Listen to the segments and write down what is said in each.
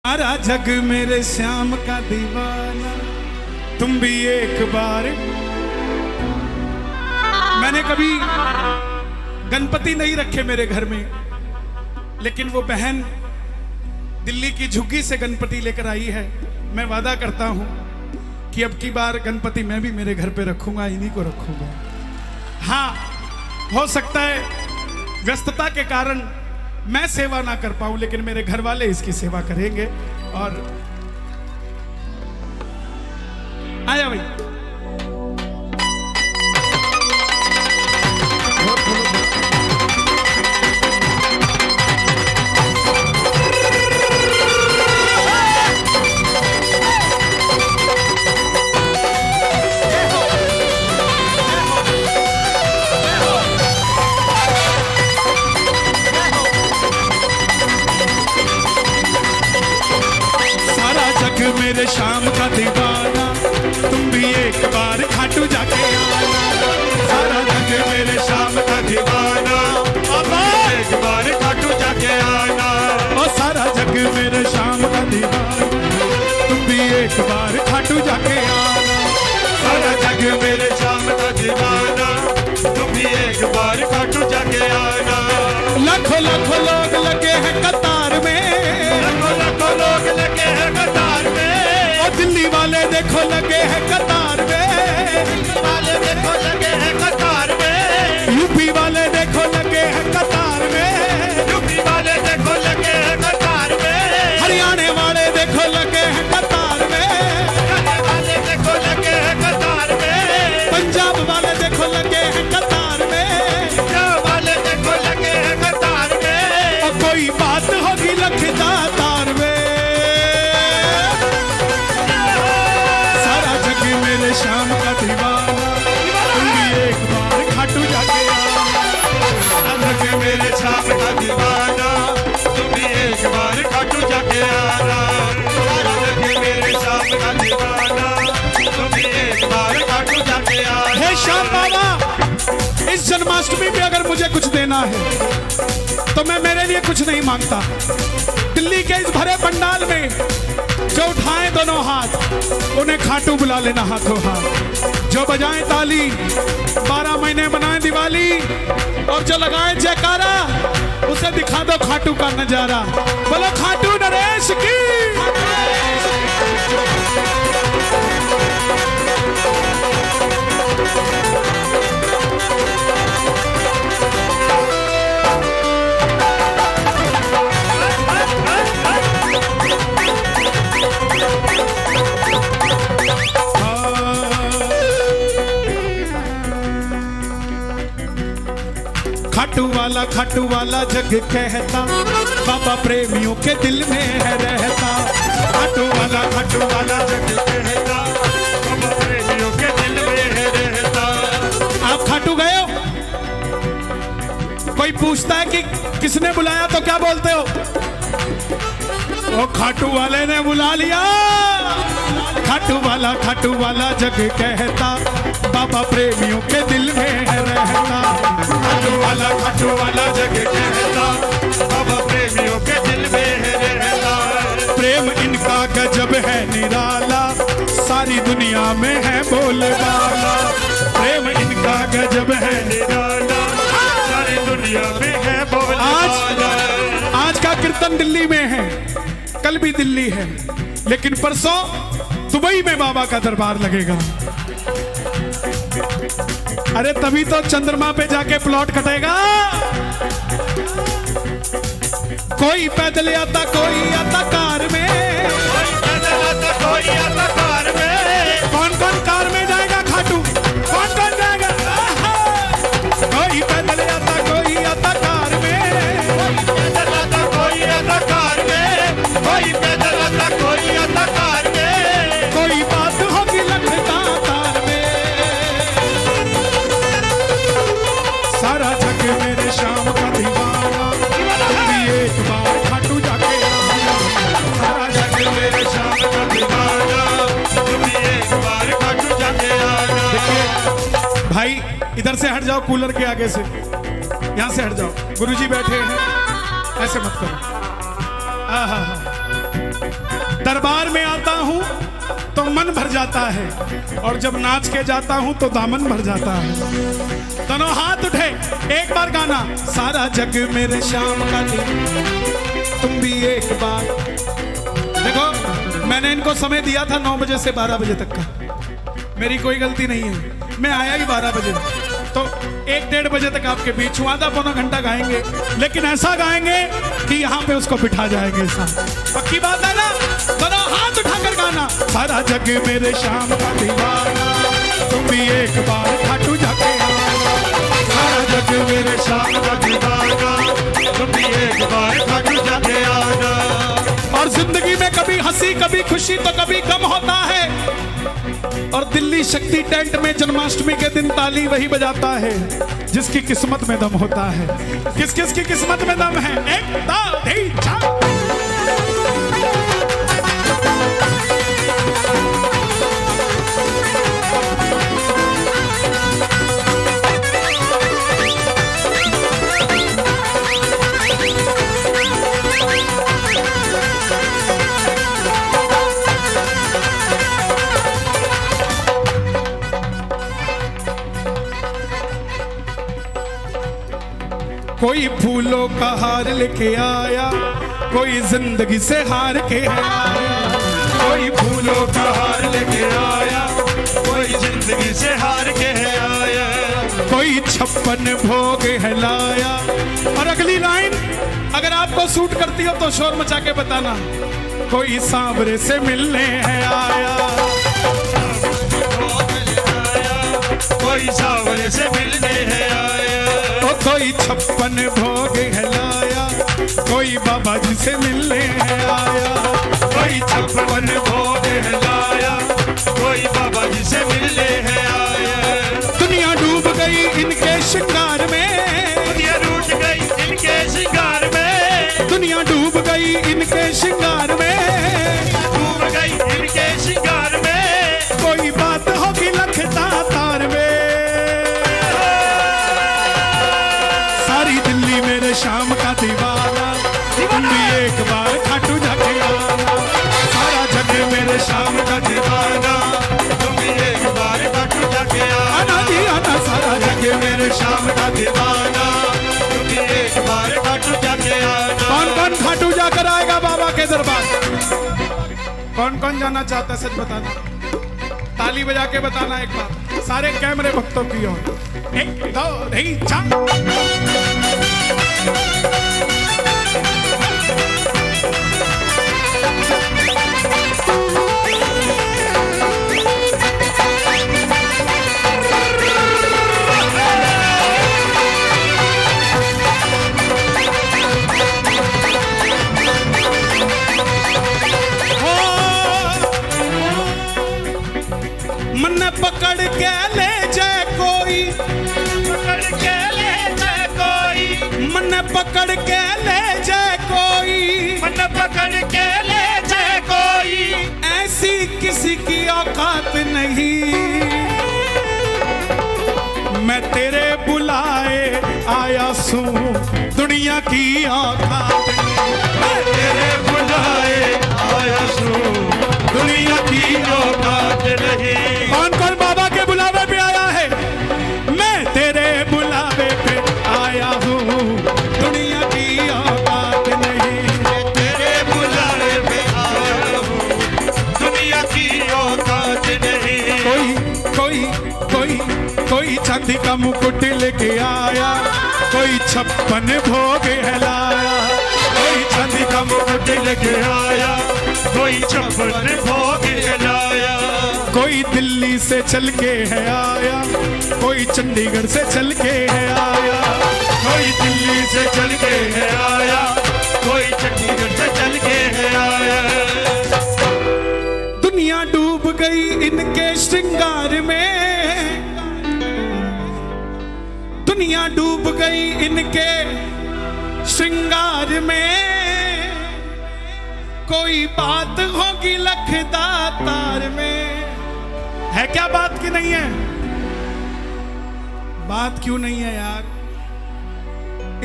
सारा जग मेरे श्याम का दीवाना, तुम भी एक बार। मैंने कभी गणपति नहीं रखे मेरे घर में, लेकिन वो बहन दिल्ली की झुग्गी से गणपति लेकर आई है। मैं वादा करता हूं कि अब की बार गणपति मैं भी मेरे घर पे रखूंगा, इन्हीं को रखूंगा। हाँ, हो सकता है व्यस्तता के कारण मैं सेवा ना कर पाऊं, लेकिन मेरे घर वाले इसकी सेवा करेंगे। और आया भाई, मेरे शाम का दीवाना, तुम भी एक बार खाटू जाके आना। सारा जग मेरे शाम का दीवाना, एक बार खाटू जाके आना। ओ सारा जग मेरे शाम का दीवाना, तुम भी एक बार खाटू जाके आना। सारा जग मेरे शाम का दीवाना, तुम भी एक बार खाटू जाके आना। लाखों लाखों लोग लगे हैं कतार में, लाखों लाखों लोग लगे हैं कतार में। दिल्ली वाले देखो लगे हैं कतार में, दिल्ली वाले देखो लगे हैं कतार में। यूपी वाले देखो लगे हैं कतार में, यूपी वाले देखो लगे हैं कतार में। हरियाणा वाले देखो लगे हैं कतार में, हरियाणा वाले देखो लगे हैं कतार में। पंजाब वाले देखो लगे हैं कतार में, पंजाब वाले देखो लगे हैं कतार में। और कोई बात होगी लखदा तार में। मेरे शाम का दीवाना, तुम भी एक बार खाटू जाके आना। जग मेरे शाम का दीवाना, तुम भी एक बार खाटू जाके आना। जग मेरे शाम का दीवाना, तुम भी एक बार खाटू जाके आना। हे श्याम बाबा, इस जन्माष्टमी में अगर मुझे कुछ देना है तो मैं मेरे लिए कुछ नहीं मांगता। दिल्ली के इस भरे पंडाल में जो उठाएं दोनों हाथ, उन्हें खाटू बुला लेना हाथों हाथ। जो बजाएं ताली, 12 महीने बनाएं दिवाली, और जो लगाएं जयकारा, उसे दिखा दो खाटू का नजारा। बोलो खाटू नरेश की। खाटू वाला जग कहता, बाबा प्रेमियों के दिल में है रहता। खाटू वाला जग कहता, बाबा प्रेमियों के दिल में है रहता। आप खाटू गए हो? कोई पूछता है कि किसने बुलाया तो क्या बोलते हो? वो खाटू वाले ने बुला लिया। खाटू वाला जग कहता, बाबा प्रेमियों के दिल में है रहता। खाटू वाला जग कहता, बाबा प्रेमियों के दिल में है रहता। प्रेम इनका गजब है निराला, सारी दुनिया में है बोलबाला। प्रेम इनका गजब है निराला, सारी दुनिया में है बोलबाला। आज का कीर्तन दिल्ली में है, कल भी दिल्ली है, लेकिन परसों दुबई में बाबा का दरबार लगेगा। अरे तभी तो चंद्रमा पे जाके प्लॉट कटेगा। कोई पैदल आता, कोई आता कार में, कोई पैदल आता, कोई आता कार में। कौन कौन कार में जाएगा खाटू? कौन कौन जाएगा? कोई पैदल आता, कोई आता कार में, कोई पैदल आता, कोई आता कार में। कोई पैदल आता, कोई आता कार में। कोई बात होगी लखदा तार में। सारा जग मेरे शाम का दीवाना, तुम भी एक बार खाटू जाके आना। सारा जग मेरे शाम का दीवाना, तुम भी एक बार खाटू जाके आना। भाई इधर से हट जाओ, कूलर के आगे से, यहाँ से हट जाओ। गुरुजी बैठे हैं, ऐसे मत करो। दरबार में आता हूं तो मन भर जाता है, और जब नाच के जाता हूं तो दामन भर जाता है। दोनों हाथ उठे, एक बार गाना। सारा जग मेरे शाम का दिन, तुम भी एक बार। देखो मैंने इनको समय दिया था 9 बजे से 12 बजे तक का, मेरी कोई गलती नहीं है, मैं आया ही 12 बजे, तो 1-1.5 बजे तक आपके बीच हूँ, आधा पौना घंटा गाएंगे, लेकिन ऐसा गाएंगे कि यहाँ पे उसको बिठा जाएंगे साथ। पक्की बात है ना? दोनों हाथ उठाकर गाना। सारा जग मेरे शाम का दीवाना, तुम भी एक बार खाटू जाके आना। सारा जग मेरे शाम का दीवाना, तुम भी एक बार खाटू जाके आना। और जिंदगी में कभी हंसी कभी खुशी तो कभी गम होता है, और दिल्ली शक्ति टेंट में जन्माष्टमी के दिन ताली वही बजाता है जिसकी किस्मत में दम होता है। किस किस की किस्मत में दम है? 1 2 3 4। कोई फूलों का हार लेके आया, कोई जिंदगी से हार के है आया। कोई फूलों का हार लेके आया, कोई जिंदगी से हार के है आया। कोई 56 भोग है लाया। और अगली लाइन अगर आपको सूट करती हो तो शोर मचा के बताना। कोई सांवरे से मिलने है आया, कोई सांवरे से मिलने है आया। तो कोई 56 भोग है लाया, कोई बाबा जी से मिलने है आया। कोई 56 भोग है लाया, कोई बाबा जी से मिलने है आया। दुनिया डूब गई इनके श्रृंगार में, दुनिया रूठ गई इनके श्रृंगार में। दुनिया डूब गई इनके श्रृंगार में, डूब गई इनके श्रृंगार में। कोई बात होगी लखता तार में। सारी दिल्ली मेरे शाम का दीवाना, तुम भी एक बार खाटू जाके आना। सारा जग मेरे शाम का दीवाना, तुम भी एक बार खाटू जाके आना जी आना। सारा जग मेरे शाम का दीवाना। तुम भी एक बार खाटू जाके आना। कौन कौन खाटू जाकर आएगा बाबा के दरबार? कौन कौन जाना चाहता है? सच बताना, ताली बजा के बताना एक बार, सारे कैमरे भक्तों की ओर। 1 2 3 4। मन पकड़ के ले जाए कोई, पकड़ के ले जाए कोई, मन पकड़ के ले जाए कोई, मन पकड़ के ले जाए कोई। ऐसी किसी की औकात नहीं, मैं तेरे बुलाए आया सू, दुनिया की औकात नहीं। मैं तेरे बुलाए आया सू, दुनिया की औकात नहीं। कौन कौन बाबा के बुलावे पे आया है? मैं तेरे बुलावे पे आया हूँ, दुनिया की औकात नहीं। मैं तेरे बुलावे पे आया हूँ, दुनिया की औकात नहीं। कोई चांदी का मुकुट लेके आया, कोई 56 भोग है लाया। कोई चांदी का मुकुट लेके आया, कोई 56 भोग लाया। कोई दिल्ली से चल के है आया, कोई चंडीगढ़ से चल के है आया। कोई दिल्ली से चल के है आया, कोई चंडीगढ़ से चल के है आया। दुनिया डूब गई इनके श्रृंगार में, दुनिया डूब गई इनके श्रृंगार में। कोई बात होगी लखदा तार में। है क्या बात की नहीं है? बात क्यों नहीं है यार?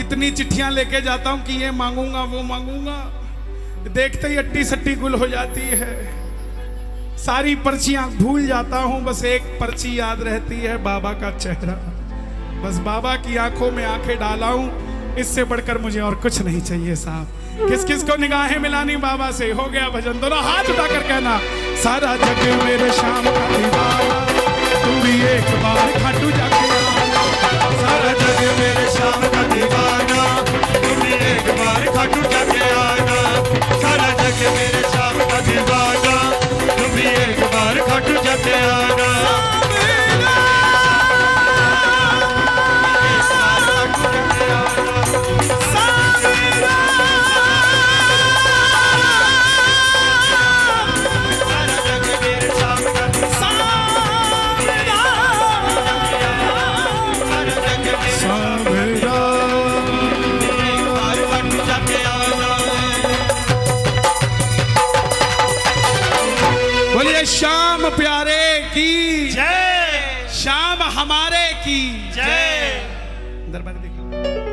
इतनी चिट्ठियां लेके जाता हूं कि ये मांगूंगा वो मांगूंगा, देखते ही अट्टी सट्टी गुल हो जाती है, सारी पर्चियां भूल जाता हूं, बस एक पर्ची याद रहती है, बाबा का चेहरा। बस बाबा की आंखों में आंखें डाला हूं, इससे बढ़कर मुझे और कुछ नहीं चाहिए साहब। किस किस को निगाहें मिलानी बाबा से, हो गया भजन। दोनों हाथ उठाकर कहना, सारा जग मेरे श्याम का दीवाना, तुम भी एक बार खाटू जाके आना। सारा जग मेरे श्याम का दीवाना, तुम भी एक बार खाटू जाके आना। सारा जग मेरे श्याम का दीवाना, तुम भी एक बार खाटू जाके आना। बोलिए श्याम प्यारे की जय, श्याम हमारे की जय। दरबार देखा।